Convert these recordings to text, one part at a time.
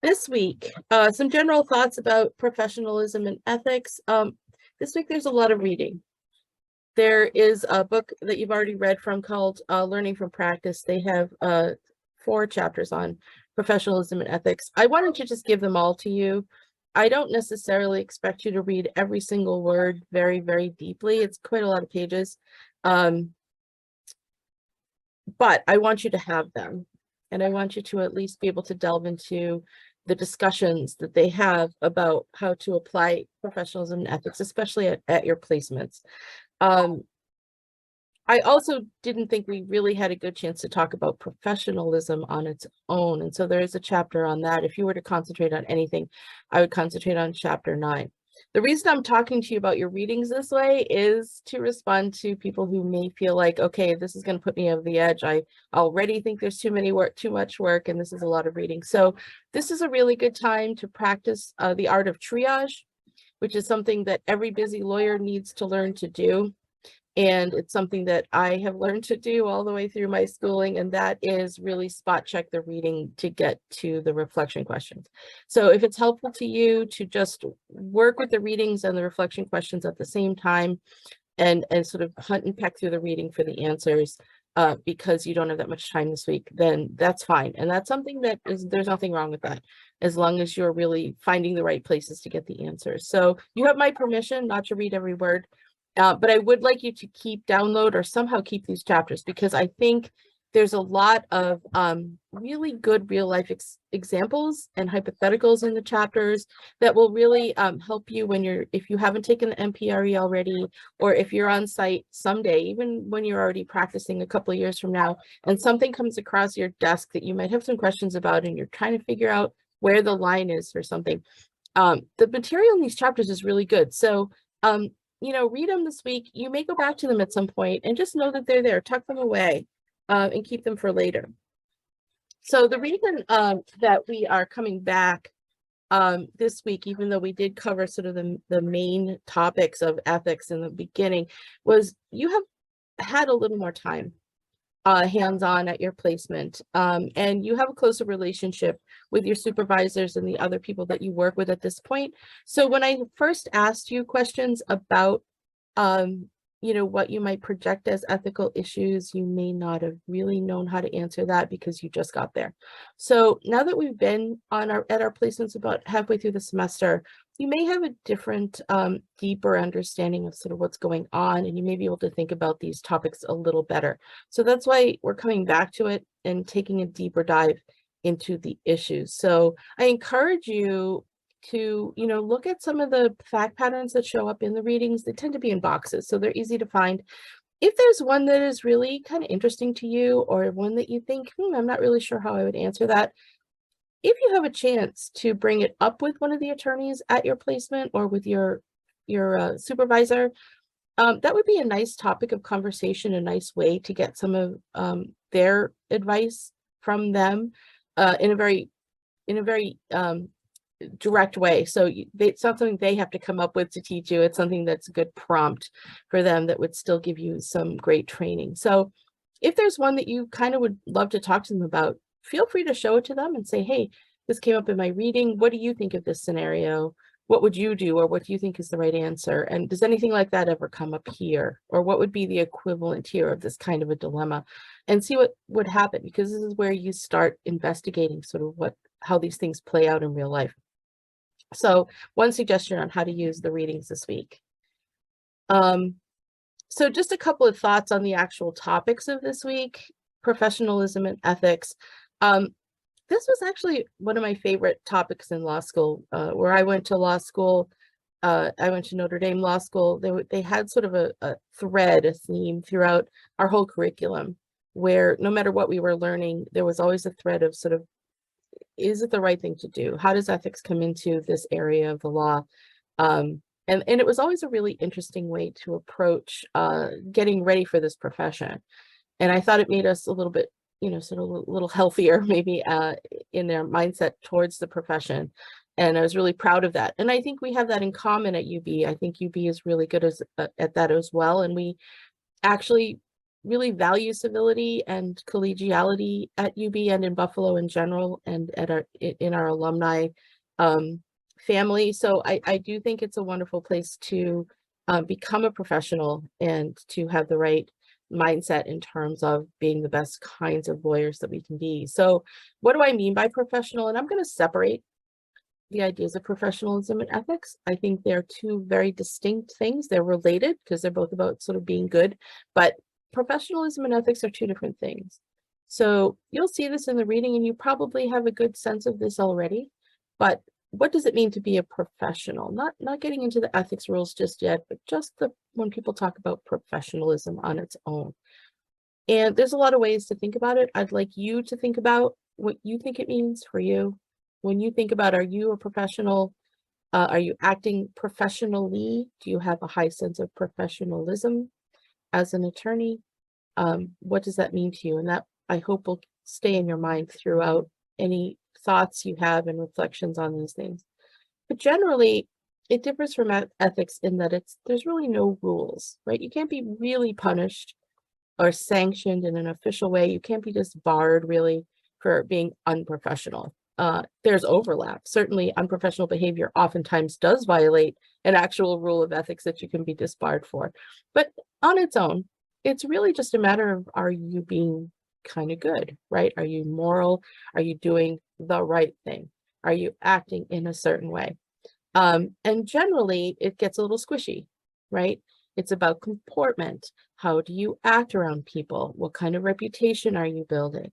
This week, some general thoughts about professionalism and ethics. This week, there's a lot of reading. There is a book that you've already read from called Learning from Practice. They have 4 chapters on professionalism and ethics. I wanted to just give them all to you. I don't necessarily expect you to read every single word very, very deeply. It's quite a lot of pages. But I want you to have them. And I want you to at least be able to delve into the discussions that they have about how to apply professionalism and ethics, especially at your placements. I also didn't think we really had a good chance to talk about professionalism on its own. And so there is a chapter on that. If you were to concentrate on anything, I would concentrate on chapter 9. The reason I'm talking to you about your readings this way is to respond to people who may feel like, okay, this is going to put me over the edge. I already think there's too much work, and this is a lot of reading. So this is a really good time to practice the art of triage, which is something that every busy lawyer needs to learn to do. And it's something that I have learned to do all the way through my schooling, and that is really spot check the reading to get to the reflection questions. So if it's helpful to you to just work with the readings and the reflection questions at the same time, and sort of hunt and peck through the reading for the answers, because you don't have that much time this week, then that's fine. And that's something that there's nothing wrong with that, as long as you're really finding the right places to get the answers. So you have my permission not to read every word. But I would like you to download or somehow keep these chapters, because I think there's a lot of really good real life examples and hypotheticals in the chapters that will really help you when if you haven't taken the MPRE already, or if you're on site someday, even when you're already practicing a couple of years from now, and something comes across your desk that you might have some questions about, and you're trying to figure out where the line is or something. The material in these chapters is really good. So, read them this week. You may go back to them at some point, and just know that they're there. Tuck them away and keep them for later. So the reason that we are coming back this week, even though we did cover sort of the main topics of ethics in the beginning, was you have had a little more time hands-on at your placement, and you have a closer relationship with your supervisors and the other people that you work with at this point. So when I first asked you questions about what you might project as ethical issues, you may not have really known how to answer that because you just got there. So now that we've been at our placements about halfway through the semester, you may have a different, deeper understanding of sort of what's going on, and you may be able to think about these topics a little better. So that's why we're coming back to it and taking a deeper dive into the issues. So I encourage you to, look at some of the fact patterns that show up in the readings. They tend to be in boxes, so they're easy to find. If there's one that is really kind of interesting to you, or one that you think, I'm not really sure how I would answer that, if you have a chance to bring it up with one of the attorneys at your placement or with your supervisor, that would be a nice topic of conversation, a nice way to get some of their advice from them in a very direct way. So it's not something they have to come up with to teach you. It's something that's a good prompt for them that would still give you some great training. So if there's one that you kind of would love to talk to them about, feel free to show it to them and say, hey, this came up in my reading. What do you think of this scenario? What would you do? Or what do you think is the right answer? And does anything like that ever come up here? Or what would be the equivalent here of this kind of a dilemma? And see what would happen, because this is where you start investigating sort of how these things play out in real life. So one suggestion on how to use the readings this week. So just a couple of thoughts on the actual topics of this week: professionalism and ethics. This was actually one of my favorite topics in law school. Where I went to law school, I went to Notre Dame Law School. They had sort of a thread, a theme throughout our whole curriculum, where no matter what we were learning, there was always a thread of sort of, is it the right thing to do? How does ethics come into this area of the law? And it was always a really interesting way to approach getting ready for this profession. And I thought it made us a little bit, sort of a little healthier, maybe in their mindset towards the profession. And I was really proud of that. And I think we have that in common at UB. I think UB is really good at that as well. And we actually really value civility and collegiality at UB and in Buffalo in general, and at in our alumni family. So I do think it's a wonderful place to become a professional and to have the right mindset in terms of being the best kinds of lawyers that we can be. So what do I mean by professional? And I'm going to separate the ideas of professionalism and ethics. I think they're two very distinct things. They're related because they're both about sort of being good, but professionalism and ethics are two different things. So you'll see this in the reading, and you probably have a good sense of this already, but what does it mean to be a professional? Not getting into the ethics rules just yet, but just when people talk about professionalism on its own. And there's a lot of ways to think about it. I'd like you to think about what you think it means for you. When you think about, are you a professional? Are you acting professionally? Do you have a high sense of professionalism as an attorney? What does that mean to you? And that, I hope, will stay in your mind throughout any thoughts you have and reflections on these things. But generally, it differs from ethics in that there's really no rules, right? You can't be really punished or sanctioned in an official way. You can't be just barred really for being unprofessional. There's overlap. Certainly unprofessional behavior oftentimes does violate an actual rule of ethics that you can be disbarred for. But on its own, it's really just a matter of, are you being kind of good, right? Are you moral? Are you doing the right thing? Are you acting in a certain way? And generally it gets a little squishy, right? It's about comportment. How do you act around people? What kind of reputation are you building?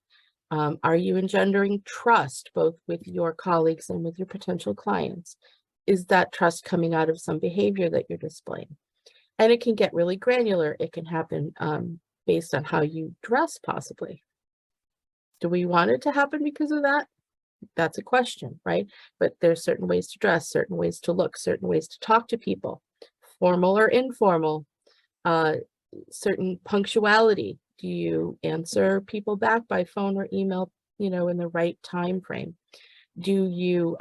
Are you engendering trust both with your colleagues and with your potential clients? Is that trust coming out of some behavior that you're displaying? And it can get really granular. It can happen based on how you dress, possibly. Do we want it to happen because of that? That's a question, right? But there's certain ways to dress, certain ways to look, certain ways to talk to people, formal or informal, certain punctuality. Do you answer people back by phone or email, in the right time frame? Do you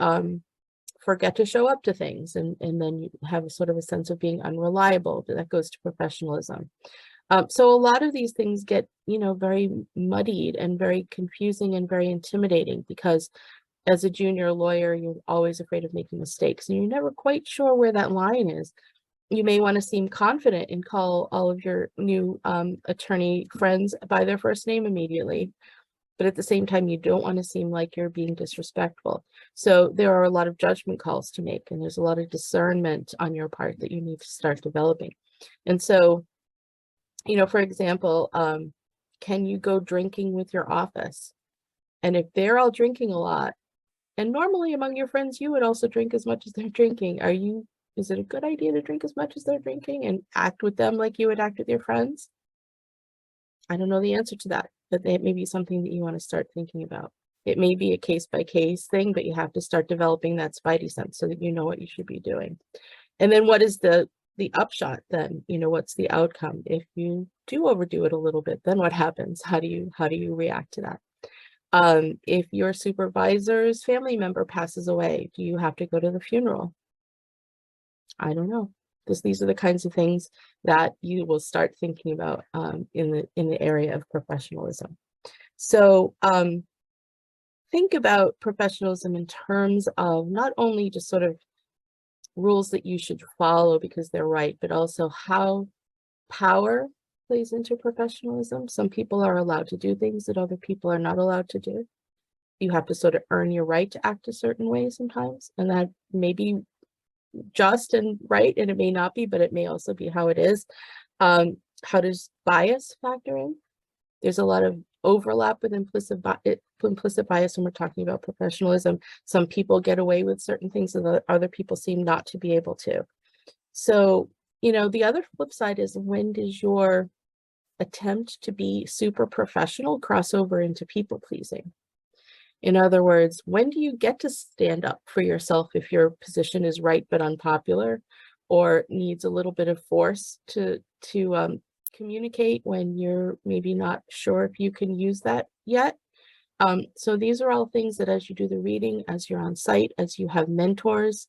forget to show up to things and then you have a sort of a sense of being unreliable? That goes to professionalism. So a lot of these things get, very muddied and very confusing and very intimidating, because as a junior lawyer, you're always afraid of making mistakes and you're never quite sure where that line is. You may want to seem confident and call all of your new attorney friends by their first name immediately. But at the same time, you don't want to seem like you're being disrespectful. So there are a lot of judgment calls to make, and there's a lot of discernment on your part that you need to start developing. And so, for example, can you go drinking with your office? And if they're all drinking a lot, and normally among your friends, you would also drink as much as they're drinking, is it a good idea to drink as much as they're drinking and act with them like you would act with your friends? I don't know the answer to that, but it may be something that you want to start thinking about. It may be a case-by-case thing, but you have to start developing that spidey sense so that you know what you should be doing. And then what is the upshot then? What's the outcome? If you do overdo it a little bit, then what happens? How do you react to that? If your supervisor's family member passes away, do you have to go to the funeral? I don't know. These are the kinds of things that you will start thinking about in the area of professionalism. So think about professionalism in terms of not only just sort of rules that you should follow because they're right, but also how power plays into professionalism. Some people are allowed to do things that other people are not allowed to do. You have to sort of earn your right to act a certain way sometimes, and that may be just and right, and it may not be, but it may also be how it is. How does bias factor in? There's a lot of overlap with implicit bias when we're talking about professionalism. Some people get away with certain things that other people seem not to be able to. So, the other flip side is, when does your attempt to be super professional cross over into people pleasing? In other words, when do you get to stand up for yourself if your position is right but unpopular, or needs a little bit of force to communicate when you're maybe not sure if you can use that yet? So these are all things that, as you do the reading, as you're on site, as you have mentors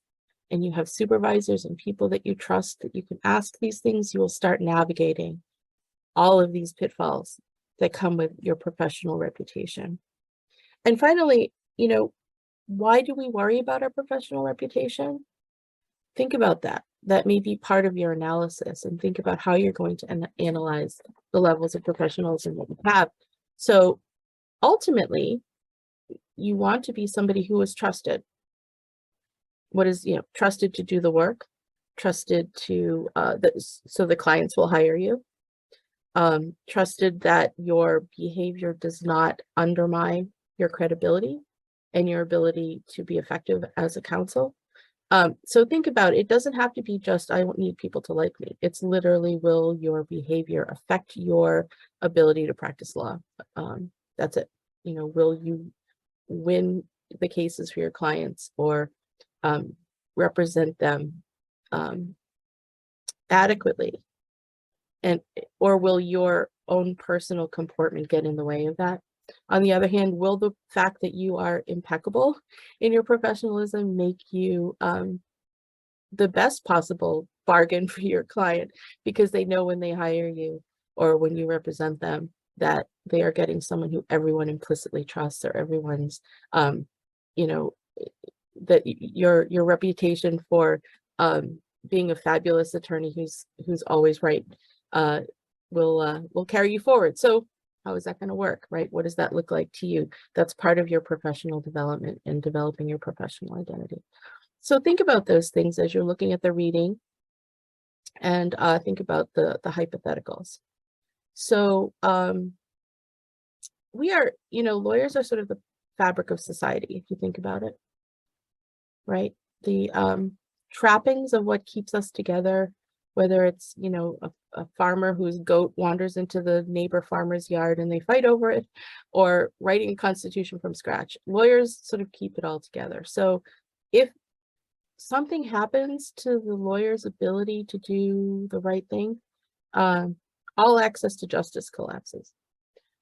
and you have supervisors and people that you trust that you can ask these things, you will start navigating all of these pitfalls that come with your professional reputation. And finally, why do we worry about our professional reputation? Think about that. That may be part of your analysis, and think about how you're going to analyze the levels of professionalism that you have. So ultimately, you want to be somebody who is trusted. What is, trusted to do the work, trusted to, so the clients will hire you, trusted that your behavior does not undermine your credibility and your ability to be effective as a counsel. So think about it. It doesn't have to be just, I don't need people to like me. It's literally, will your behavior affect your ability to practice law? That's it. Will you win the cases for your clients, or represent them adequately? Or will your own personal comportment get in the way of that? On the other hand, will the fact that you are impeccable in your professionalism make you the best possible bargain for your client, because they know when they hire you or when you represent them that they are getting someone who everyone implicitly trusts, or everyone's, that your reputation for being a fabulous attorney who's always right will carry you forward. So how is that going to work, right? What does that look like to you? That's part of your professional development and developing your professional identity. So think about those things as you're looking at the reading, and think about the hypotheticals. So we are, lawyers are sort of the fabric of society, if you think about it, right? The trappings of what keeps us together, whether it's, a farmer whose goat wanders into the neighbor farmer's yard and they fight over it, or writing a constitution from scratch. Lawyers sort of keep it all together. So if something happens to the lawyer's ability to do the right thing, all access to justice collapses.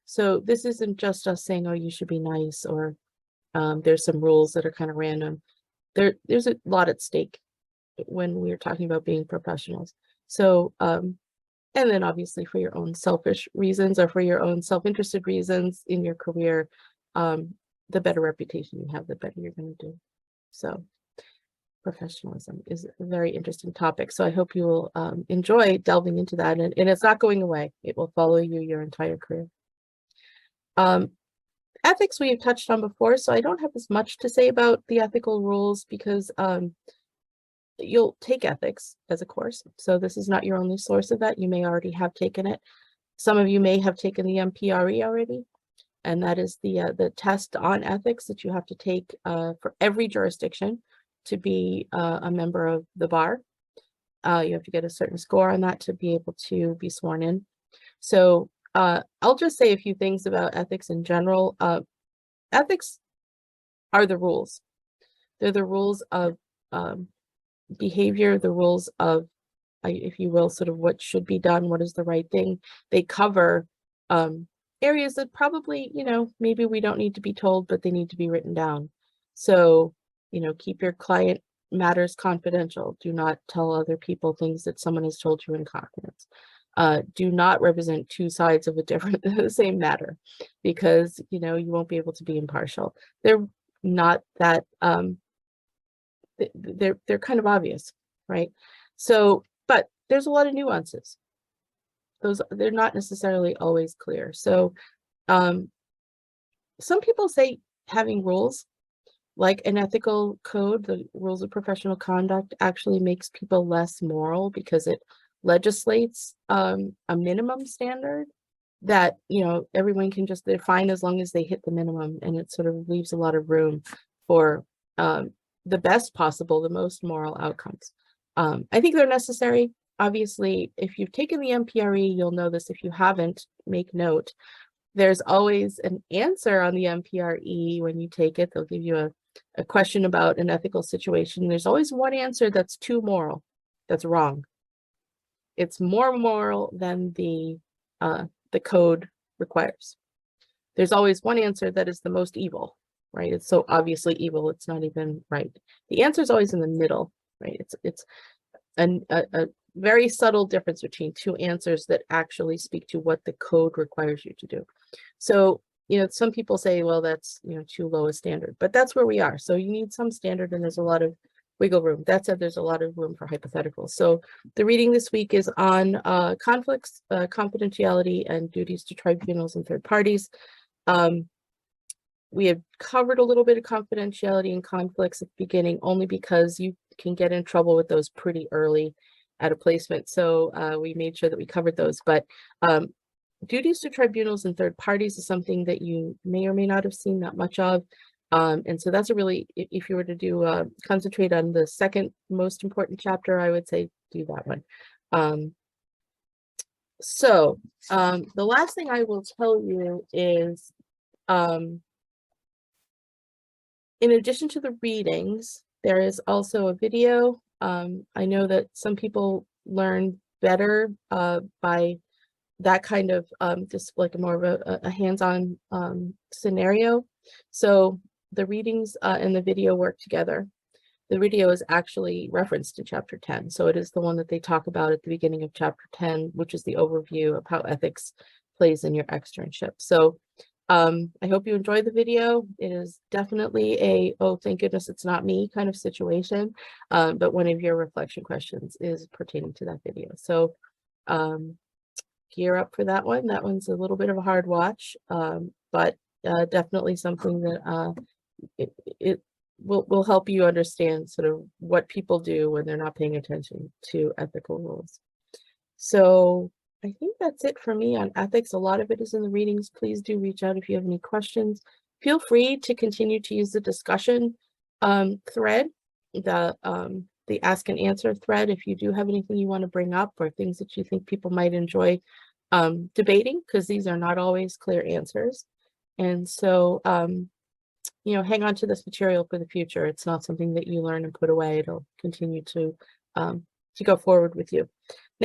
So this isn't just us saying, oh, you should be nice, or there's some rules that are kind of random. There's a lot at stake when we're talking about being professionals. So, and then obviously for your own selfish reasons, or for your own self-interested reasons in your career, the better reputation you have, the better you're going to do. So professionalism is a very interesting topic. So I hope you will enjoy delving into that, and it's not going away. It will follow you your entire career. Ethics we've touched on before, so I don't have as much to say about the ethical rules, because you'll take ethics as a course. So this is not your only source of that. You may already have taken it. Some of you may have taken the MPRE already, and that is the test on ethics that you have to take for every jurisdiction to be a member of the bar. You have to get a certain score on that to be able to be sworn in. So I'll just say a few things about ethics in general. Ethics are the rules. They're the rules of behavior, the rules of, if you will, sort of what should be done, what is the right thing. They cover areas that probably, maybe we don't need to be told, but they need to be written down. So, keep your client matters confidential. Do not tell other people things that someone has told you in confidence. Do not represent two sides of the same matter, because, you won't be able to be impartial. They're not that, they're kind of obvious, right? So, but there's a lot of nuances. They're not necessarily always clear. So some people say having rules, like an ethical code, the rules of professional conduct, actually makes people less moral, because it legislates a minimum standard that, everyone can just, they're fine as long as they hit the minimum, and it sort of leaves a lot of room for the best possible, the most moral outcomes. I think they're necessary. Obviously, if you've taken the MPRE, you'll know this. If you haven't, make note. There's always an answer on the MPRE when you take it. They'll give you a question about an ethical situation. There's always one answer that's too moral, that's wrong. It's more moral than the code requires. There's always one answer that is the most evil, right? It's so obviously evil, it's not even right. The answer is always in the middle, right? It's a very subtle difference between two answers that actually speak to what the code requires you to do. So, some people say, well, that's, too low a standard, but that's where we are. So you need some standard, and there's a lot of wiggle room. That said, there's a lot of room for hypotheticals. So the reading this week is on conflicts, confidentiality, and duties to tribunals and third parties. We had covered a little bit of confidentiality and conflicts at the beginning, only because you can get in trouble with those pretty early at a placement. So we made sure that we covered those. But duties to tribunals and third parties is something that you may or may not have seen that much of. And so that's a really, if you were to do concentrate on the second most important chapter, I would say do that one. The last thing I will tell you is, in addition to the readings, there is also a video. I know that some people learn better by that kind of just like more of a hands-on scenario. So the readings and the video work together. The video is actually referenced in chapter 10. So it is the one that they talk about at the beginning of chapter 10, which is the overview of how ethics plays in your externship. So I hope you enjoyed the video. It is definitely a, oh, thank goodness it's not me kind of situation. But one of your reflection questions is pertaining to that video. So gear up for that one. That one's a little bit of a hard watch, but definitely something that it will help you understand sort of what people do when they're not paying attention to ethical rules. So I think that's it for me on ethics. A lot of it is in the readings. Please do reach out if you have any questions. Feel free to continue to use the discussion thread, the ask and answer thread, if you do have anything you want to bring up or things that you think people might enjoy debating, because these are not always clear answers. And so, hang on to this material for the future. It's not something that you learn and put away. It'll continue to go forward with you.